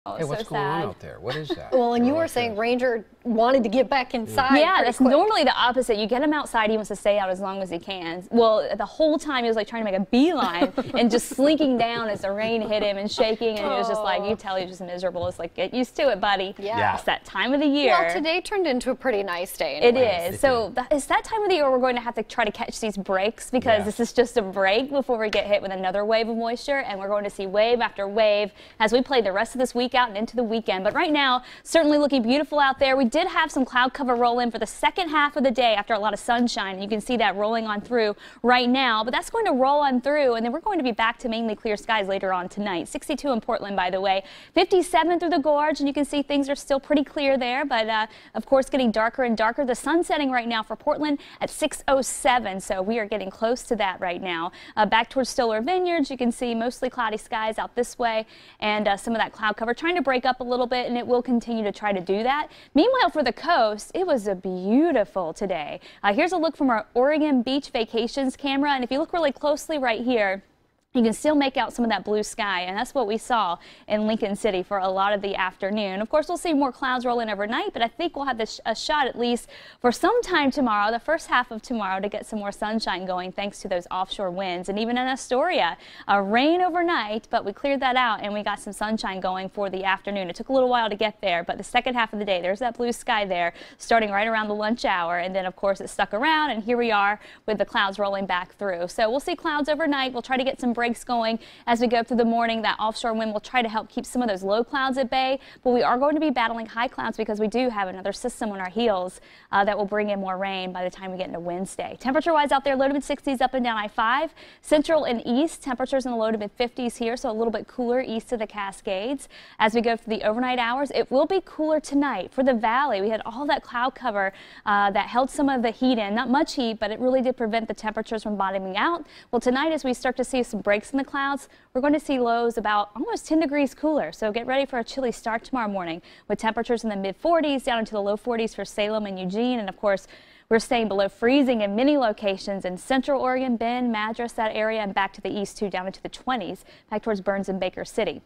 Oh, Hey, what's so going on sad. out there? What is that? Well, and you They're were like saying this. Ranger wanted to get back inside. Yeah, that's quick. normally the opposite. You get him outside, he wants to stay out as long as he can. Well, the whole time he was like trying to make a beeline and just slinking down as the rain hit him and shaking, and he was just like, you tell he's just miserable. It's like, get used to it, buddy. Yeah. It's that time of the year. Well, today turned into a pretty nice day. It Anyway. is. So it's that time of the year we're going to have to try to catch these breaks, because this is just a break before we get hit with another wave of moisture, and we're going to see wave after wave as we play the rest of this week out and into the weekend. But right now, certainly looking beautiful out there. We did have some cloud cover roll in for the second half of the day after a lot of sunshine, and you can see that rolling on through right now. But that's going to roll on through, and then we're going to be back to mainly clear skies later on tonight. 62 in Portland, by the way. 57 through the gorge, and you can see things are still pretty clear there, but of course getting darker and darker. The sun setting right now for Portland at 6:07, so we are getting close to that right now. Back towards Stoller Vineyards, you can see mostly cloudy skies out this way, and some of that cloud cover trying to break up a little bit, and it will continue to try to do that. Meanwhile, for the coast, it was a beautiful today. Here's a look from our Oregon Beach Vacations camera, and if you look really closely right here, you can still make out some of that blue sky, and that's what we saw in Lincoln City for a lot of the afternoon. Of course, we'll see more clouds roll in overnight, but I think we'll have a shot at least for some time tomorrow, the first half of tomorrow, to get some more sunshine going thanks to those offshore winds. And even in Astoria, rain overnight, but we cleared that out and we got some sunshine going for the afternoon. It took a little while to get there, but the second half of the day, there's that blue sky there starting right around the lunch hour, and then of course it stuck around, and here we are with the clouds rolling back through. So we'll see clouds overnight. We'll try to get some breaks going as we go through the morning. That offshore wind will try to help keep some of those low clouds at bay, but we are going to be battling high clouds because we do have another system on our heels that will bring in more rain by the time we get into Wednesday. Temperature wise out there, low to mid 60s up and down I-5. Central and east, temperatures in the low to mid 50s here, so a little bit cooler east of the Cascades. As we go through the overnight hours, it will be cooler tonight. For the valley, we had all that cloud cover that held some of the heat in. Not much heat, but it really did prevent the temperatures from bottoming out. Well, tonight, as we start to see some breaks in the clouds, we're going to see lows about almost 10 degrees cooler. So get ready for a chilly start tomorrow morning with temperatures in the mid 40s down into the low 40s for Salem and Eugene. And of course, we're staying below freezing in many locations in central Oregon, Bend, Madras, that area, and back to the east too, down into the 20s, back towards Burns and Baker City.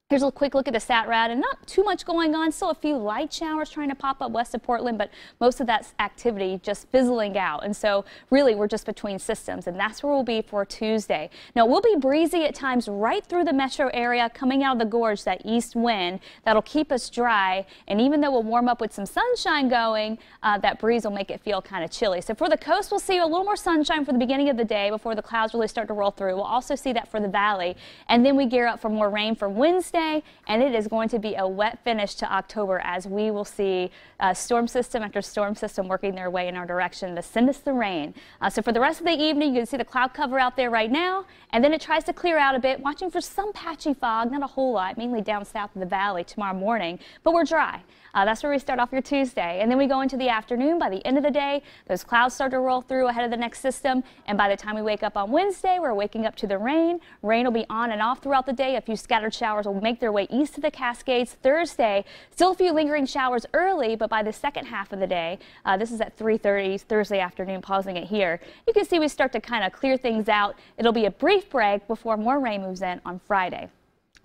Here's a quick look at the sat rad, and not too much going on. Still a few light showers trying to pop up west of Portland, but most of that activity just fizzling out. And so really we're just between systems, and that's where we'll be for Tuesday. Now we'll be breezy at times right through the metro area, coming out of the gorge, that east wind that'll keep us dry. And even though we'll warm up with some sunshine going, that breeze will make it feel kind of chilly. So for the coast, we'll see a little more sunshine for the beginning of the day before the clouds really start to roll through. We'll also see that for the valley, and then we gear up for more rain for Wednesday. And it is going to be a wet finish to October, as we will see storm system after storm system working their way in our direction to send us the rain. So for the rest of the evening, you can see the cloud cover out there right now, and then it tries to clear out a bit, watching for some patchy fog, not a whole lot, mainly down south of the valley tomorrow morning, but we're dry. That's where we start off your Tuesday, and then we go into the afternoon. By the end of the day, those clouds start to roll through ahead of the next system, and by the time we wake up on Wednesday, we're waking up to the rain. Rain will be on and off throughout the day. A few scattered showers will make their way east of the Cascades. Thursday, still a few lingering showers early, but by the second half of the day, this is at 3:30 Thursday afternoon, pausing it here, you can see we start to kind of clear things out. It'll be a brief break before more rain moves in on Friday.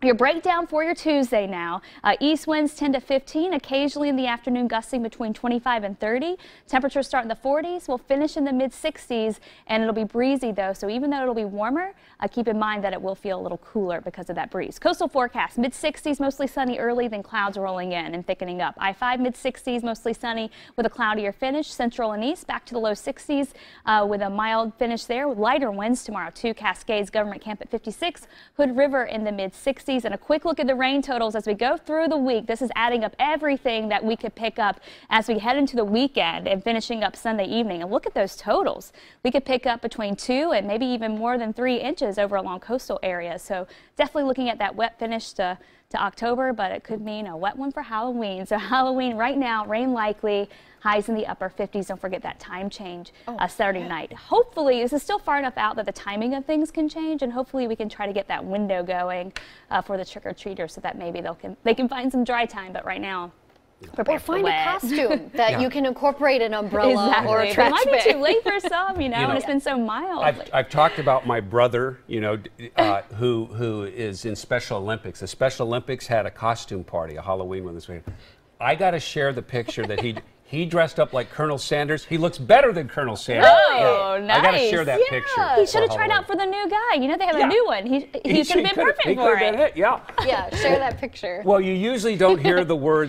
Your breakdown for your Tuesday now. East winds 10 to 15, occasionally in the afternoon gusting between 25 and 30. Temperatures start in the 40s. We'll finish in the mid 60s, and it'll be breezy though. So even though it'll be warmer, keep in mind that it will feel a little cooler because of that breeze. Coastal forecast, mid 60s, mostly sunny early, then clouds rolling in and thickening up. I-5 mid 60s, mostly sunny with a cloudier finish. Central and east back to the low 60s with a mild finish there, with lighter winds tomorrow too. Cascades Government Camp at 56, Hood River in the mid 60s. And a quick look at the rain totals as we go through the week. This is adding up everything that we could pick up as we head into the weekend and finishing up Sunday evening. And look at those totals. We could pick up between 2 and maybe even more than 3 inches over along coastal areas. So definitely looking at that wet finish to October, but it could mean a wet one for Halloween. So Halloween right now, rain likely, highs in the upper 50s. Don't forget that time change Saturday night. Hopefully, this is still far enough out that the timing of things can change, and hopefully we can try to get that window going for the trick-or-treaters so that maybe they can find some dry time. But right now, prepare Or for find a wet. costume that you can incorporate an umbrella Exactly. or a But it trash might be bag. too late for some, you know, and it's been so mild. I've talked about my brother, you know, who is in Special Olympics. The Special Olympics had a costume party, a Halloween one this week. I got to share the picture that he dressed up like Colonel Sanders. He looks better than Colonel Sanders. Oh, nice. I got to share that picture. He should have tried out for the new guy. You know, they have a new one. He could have been perfect for it. Yeah. Yeah, share that picture. Well, you usually don't hear the word